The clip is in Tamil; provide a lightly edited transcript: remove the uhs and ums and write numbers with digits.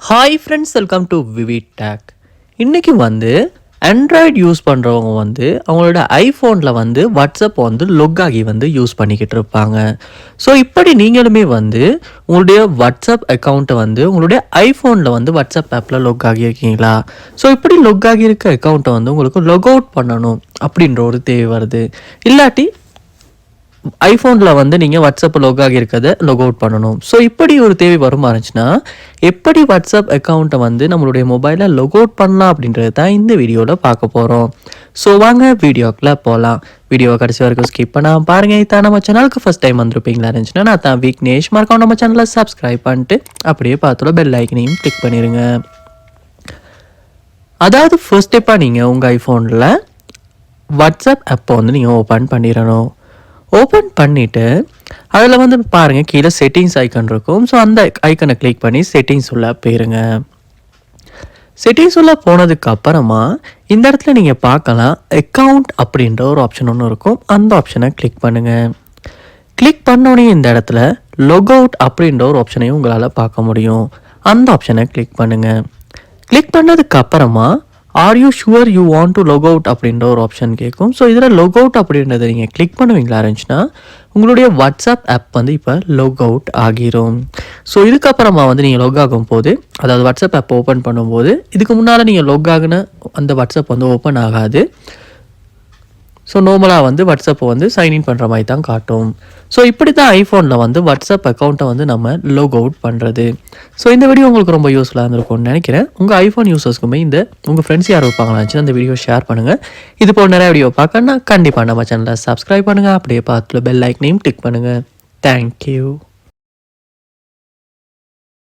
Hi friends, welcome to VividTech. இன்றைக்கி ஆண்ட்ராய்டு யூஸ் பண்ணுறவங்க அவங்களோட ஐஃபோனில் வாட்ஸ்அப் லொக் ஆகி யூஸ் பண்ணிக்கிட்டு இருப்பாங்க. ஸோ இப்படி நீங்களுமே உங்களுடைய வாட்ஸ்அப் அக்கௌண்ட்டை உங்களுடைய ஐஃபோனில் வாட்ஸ்அப் ஆப்பில் லொக் ஆகியிருக்கீங்களா? ஸோ இப்படி லொக் ஆகியிருக்க அக்கௌண்ட்டை உங்களுக்கு லொக் அவுட் பண்ணணும் அப்படின்ற ஒரு தேவை வருது. இல்லாட்டி ஐஃபோனில் நீங்கள் வாட்ஸ்அப் லொக் ஆகியிருக்கிறத லொக் அவுட் பண்ணணும். ஸோ இப்படி ஒரு தேவை வருமா இருந்துச்சுன்னா எப்படி வாட்ஸ்அப் அக்கௌண்ட்டை நம்மளுடைய மொபைலில் லொக் அவுட் பண்ணலாம் அப்படின்றது தான் இந்த வீடியோவில் பார்க்க போகிறோம். ஸோ வாங்க வீடியோக்குள்ளே போகலாம். வீடியோவை கடைசி வரைக்கும் ஸ்கிப் பண்ணாமல் பாருங்கள். இதான் நம்ம சேனலுக்கு ஃபஸ்ட் டைம் வந்திருப்பீங்களா இருந்துச்சுன்னா நான் தான் விக்னேஷ். மறக்காம நம்ம சேனலை சப்ஸ்கிரைப் பண்ணிட்டு அப்படியே பார்த்துள்ள பெல் ஐக்கனையும் கிளிக் பண்ணிடுங்க. அதாவது ஃபர்ஸ்ட் ஸ்டெப்பாக நீங்கள் உங்கள் ஐஃபோனில் வாட்ஸ்அப் ஆப்பை நீங்கள் ஓப்பன் பண்ணிடணும். ஓப்பன் பண்ணிவிட்டு அதில் பாருங்கள், கீழே செட்டிங்ஸ் ஐக்கன் இருக்கும். ஸோ அந்த ஐக்கனை கிளிக் பண்ணி செட்டிங்ஸ் உள்ள போயிருங்க. செட்டிங்ஸ் உள்ள போனதுக்கு அப்புறமா இந்த இடத்துல நீங்கள் பார்க்கலாம், அக்கௌண்ட் அப்படின்ற ஒரு ஆப்ஷன் ஒன்று இருக்கும். அந்த ஆப்ஷனை கிளிக் பண்ணுங்கள். கிளிக் பண்ணோடனே இந்த இடத்துல லொக் அவுட் அப்படின்ற ஒரு ஆப்ஷனையும் உங்களால் பார்க்க முடியும். அந்த ஆப்ஷனை கிளிக் பண்ணுங்கள். கிளிக் பண்ணதுக்கு அப்புறமா are you sure you want to lock out அப்படின்ற ஒரு ஆப்ஷன் கேட்கும். ஸோ இதில் லொக் அவுட் அப்படின்றத நீங்கள் கிளிக் பண்ணுவீங்களா இருந்துச்சுன்னா உங்களுடைய வாட்ஸ்அப் ஆப் இப்போ லொக் அவுட் ஆகிரும். ஸோ இதுக்கப்புறமா நீங்கள் லொக் ஆகும் போது, அதாவது வாட்ஸ்அப் ஆப் ஓப்பன் பண்ணும்போது இதுக்கு முன்னால் நீங்கள் லொக் ஆகின அந்த வாட்ஸ்அப் ஓப்பன் ஆகாது. ஸோ நார்மலாக வாட்ஸ்அப்பை சைன்இன் பண்ணுற மாதிரி தான் காட்டும். ஸோ இப்படி தான் ஐஃபோனில் வாட்ஸ்அப் அக்கௌண்ட்டை நம்ம லொக் அவுட் பண்ணுறது. ஸோ இந்த வீடியோ உங்களுக்கு ரொம்ப யூஸ்ஃபுல்லாக இருந்திருக்கும்னு நினைக்கிறேன். உங்கள் ஐஃபோன் யூசர்ஸ்க்குமே உங்கள் ஃப்ரெண்ட்ஸ் யார் இருப்பாங்களாச்சுன்னா அந்த வீடியோ ஷேர் பண்ணுங்கள். இது போல் நிறைய வீடியோ பார்க்கணுன்னா கண்டிப்பாக நம்ம சேனலை சப்ஸ்கிரைப் பண்ணுங்கள். அப்படியே பார்த்துல பெல் ஐக்கனையும் கிளிக் பண்ணுங்கள். தேங்க்யூ.